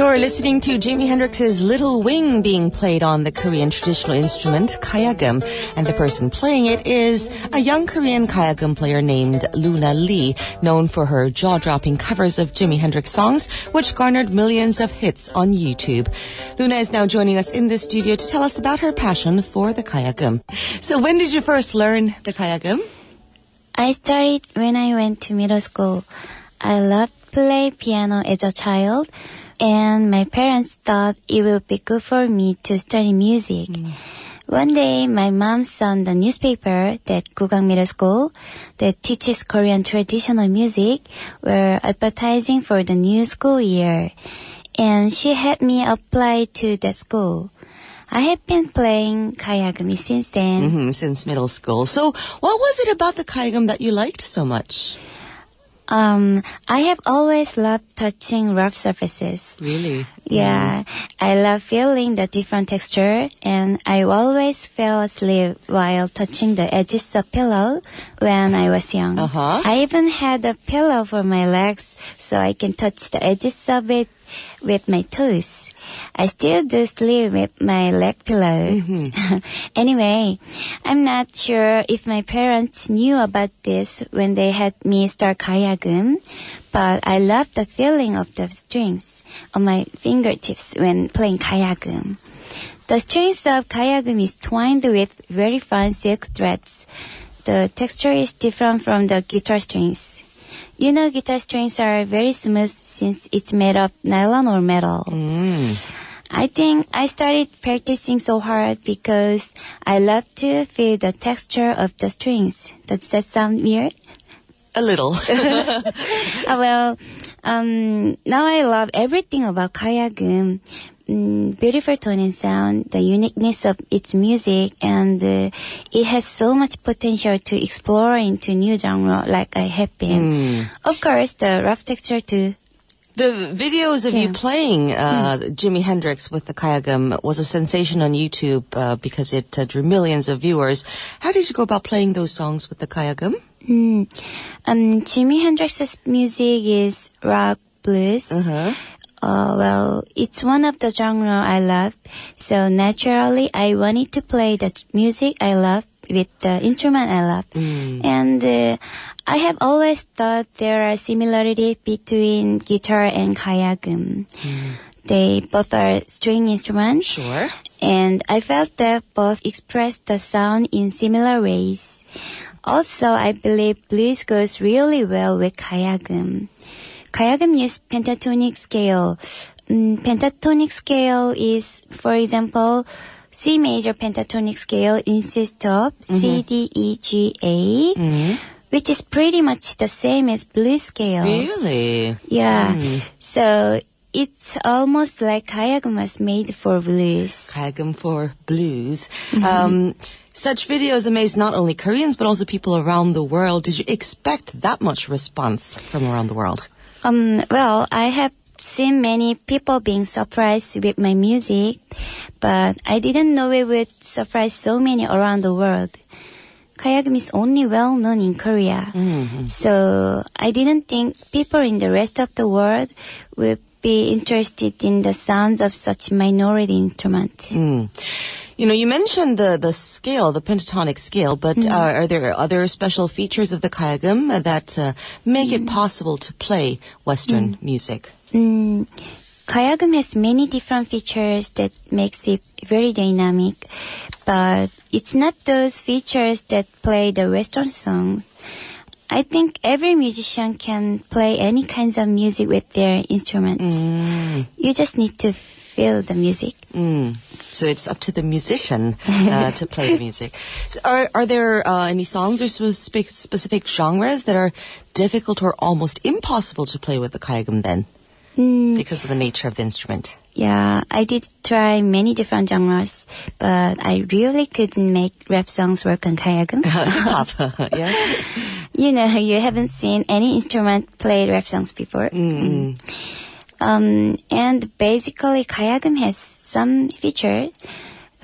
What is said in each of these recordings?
You're listening to Jimi Hendrix's Little Wing being played on the Korean traditional instrument kayagum, and the person playing it is a young Korean kayagum player named Luna Lee, known for her jaw-dropping covers of Jimi Hendrix songs, which garnered millions of hits on YouTube. Luna is now joining us in the studio to tell us about her passion for the kayagum. So when did you first learn the kayagum? I started when I went to middle school. I loved play piano as a child, and my parents thought it would be good for me to study music. One day, my mom saw the newspaper that Gugang Middle School, that teaches Korean traditional music, were advertising for the new school year, and she had me apply to that school. I have been playing kayagumi since then. Since middle school. So what was it about the kayagum that you liked so much? I have always loved touching rough surfaces. Really? Yeah. I love feeling the different texture, and I always fell asleep while touching the edges of pillow when I was young. I even had a pillow for my legs so I can touch the edges of it with my toes. I still do sleep with my leg pillow. Anyway, I'm not sure if my parents knew about this when they had me start kayagum, but I love the feeling of the strings on my fingertips when playing kayagum. The strings of kayagum is twined with very fine silk threads. The texture is different from the guitar strings. You know, guitar strings are very smooth since it's made of nylon or metal. I think I started practicing so hard because I love to feel the texture of the strings. Does that sound weird? A little. Now I love everything about kayagum. Beautiful tone and sound, the uniqueness of its music, and it has so much potential to explore into new genre like I have been. Of course, the rough texture too. The videos of you playing Jimi Hendrix with the kayagum was a sensation on YouTube because it drew millions of viewers. How did you go about playing those songs with the kayagum? Jimi Hendrix's music is rock blues. It's one of the genre I love, so naturally I wanted to play the music I love with the instrument I love. And I have always thought there are similarities between guitar and kayagum. They both are string instruments. Sure. And I felt that both express the sound in similar ways. Also, I believe blues goes really well with kayagum. Kayagum uses pentatonic scale. Pentatonic scale is, for example, C major pentatonic scale consists of C, D, E, G, A, which is pretty much the same as blues scale. Really? Yeah. So it's almost like kayagum was made for blues. Kayagum for blues. Such videos amaze not only Koreans but also people around the world. Did you expect that much response from around the world? I have seen many people being surprised with my music, but I didn't know it would surprise so many around the world. Kayagum is only well known in Korea, so I didn't think people in the rest of the world would be interested in the sounds of such minority instruments. You know, you mentioned the scale, the pentatonic scale, but are there other special features of the kayagum that make it possible to play Western music? Kayagum has many different features that makes it very dynamic, but it's not those features that play the Western song. I think every musician can play any kinds of music with their instruments. You just need to feel the music. So it's up to the musician to play the music. So are there any songs or specific genres that are difficult or almost impossible to play with the kayagum then? Because of the nature of the instrument. Yeah, I did try many different genres, but I really couldn't make rap songs work on kayagum. Hip-hop, yeah? You know, you haven't seen any instrument play rap songs before. And basically, kayagum has some features.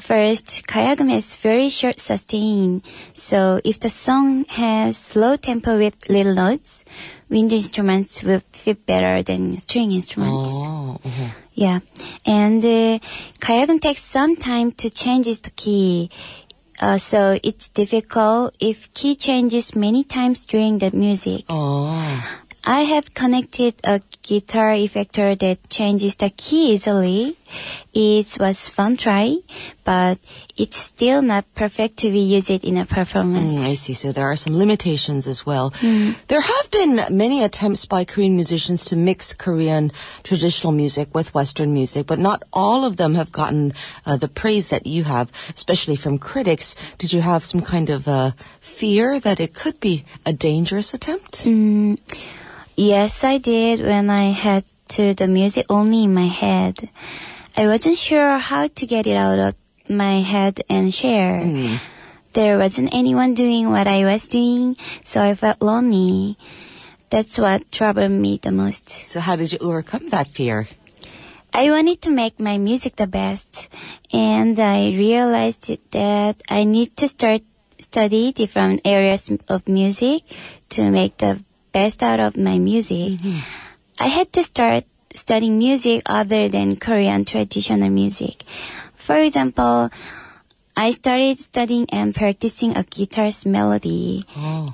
First, kayagum has very short sustain. So if the song has slow tempo with little notes, wind instruments will fit better than string instruments. Yeah. And Kayagum takes some time to change the key. So it's difficult if key changes many times during the music. I have connected a guitar effector that changes the key easily. It was fun try, but it's still not perfect to be used in a performance. I see. So there are some limitations as well. There have been many attempts by Korean musicians to mix Korean traditional music with Western music, but not all of them have gotten the praise that you have, especially from critics. Did you have some kind of fear that it could be a dangerous attempt? Yes, I did when I had the music only in my head. I wasn't sure how to get it out of my head and share. There wasn't anyone doing what I was doing, so I felt lonely. That's what troubled me the most. So how did you overcome that fear? I wanted to make my music the best, and I realized that I need to study different areas of music to make the best out of my music. I had to start studying music other than Korean traditional music. For example, I started studying and practicing a guitar's melody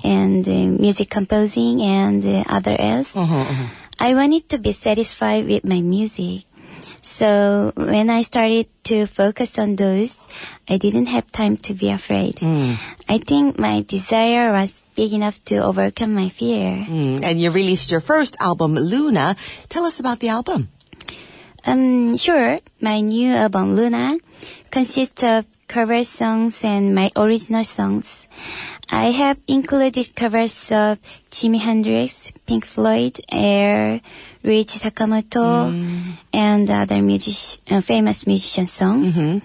and music composing and other else. I wanted to be satisfied with my music. So when I started to focus on those, I didn't have time to be afraid. I think my desire was big enough to overcome my fear. And you released your first album, Luna. Tell us about the album. Sure. My new album, Luna, consists of cover songs and my original songs. I have included covers of Jimi Hendrix, Pink Floyd, Air, Ryuichi Sakamoto, and other famous musician songs.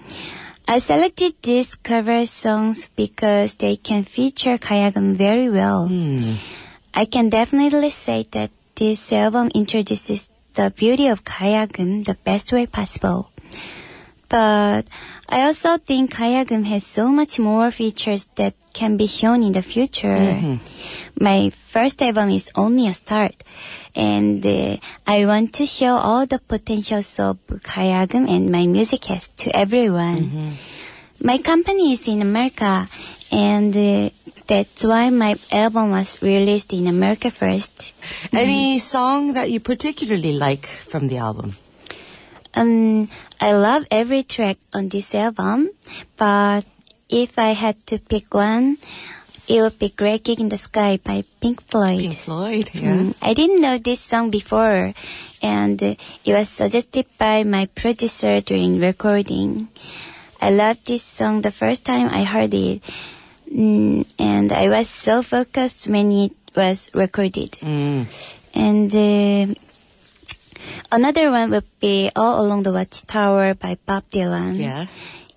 I selected these cover songs because they can feature Kayagum very well. I can definitely say that this album introduces the beauty of Kayagum the best way possible. But I also think Kayagum has so much more features that can be shown in the future. My first album is only a start, and I want to show all the potentials of Kayagum and my music has to everyone. My company is in America, and that's why my album was released in America first. Any song that you particularly like from the album? I love every track on this album, but if I had to pick one, it would be Great Gig in the Sky by Pink Floyd. Pink Floyd, yeah. I didn't know this song before, and it was suggested by my producer during recording. I loved this song the first time I heard it, and I was so focused when it was recorded. And another one would be All Along the Watchtower by Bob Dylan. Yeah.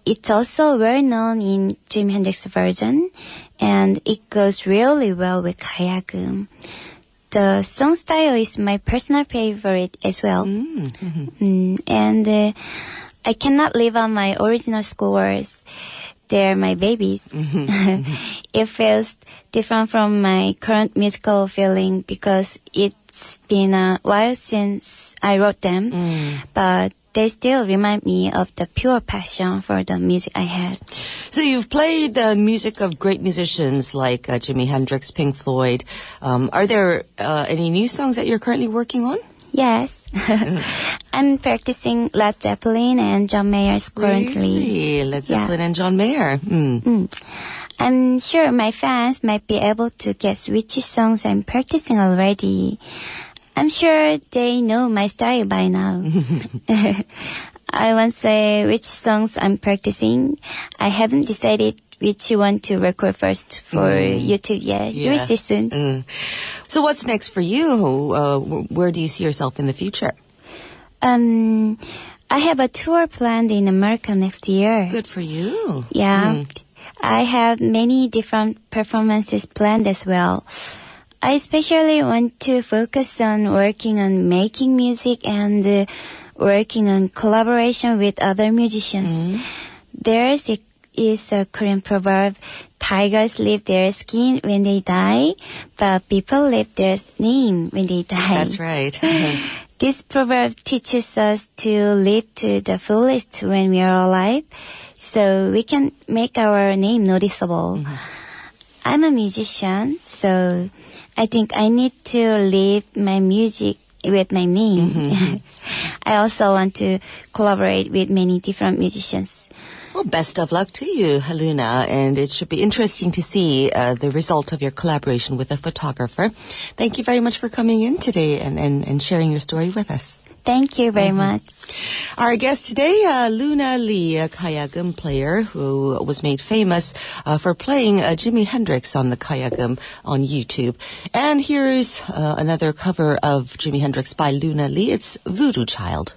It's also well known in Jimi Hendrix version, and it goes really well with Kayagum. The song style is my personal favorite as well. And I cannot live on my original scores. They're my babies. It feels different from my current musical feeling because it's been a while since I wrote them, but they still remind me of the pure passion for the music I had. So you've played the music of great musicians like Jimi Hendrix, Pink Floyd. Are there any new songs that you're currently working on? Yes. I'm practicing Led Zeppelin and John Mayer's currently. Really? Led Zeppelin and John Mayer. I'm sure my fans might be able to guess which songs I'm practicing already. I'm sure they know my style by now. I won't say which songs I'm practicing. I haven't decided which one to record first for YouTube yet. You'll see soon. So what's next for you? Where do you see yourself in the future? I have a tour planned in America next year. Good for you. Yeah. I have many different performances planned as well. I especially want to focus on working on making music and working on collaboration with other musicians. There is a Korean proverb, tigers leave their skin when they die, but people leave their name when they die. That's right. This proverb teaches us to live to the fullest when we are alive, so we can make our name noticeable. I'm a musician, so I think I need to live my music with my name. I also want to collaborate with many different musicians. Well, best of luck to you, Luna, and it should be interesting to see the result of your collaboration with a photographer. Thank you very much for coming in today and sharing your story with us. Thank you very much. Our guest today, Luna Lee, a kayagum player who was made famous for playing Jimi Hendrix on the kayagum on YouTube. And here's another cover of Jimi Hendrix by Luna Lee. It's Voodoo Child.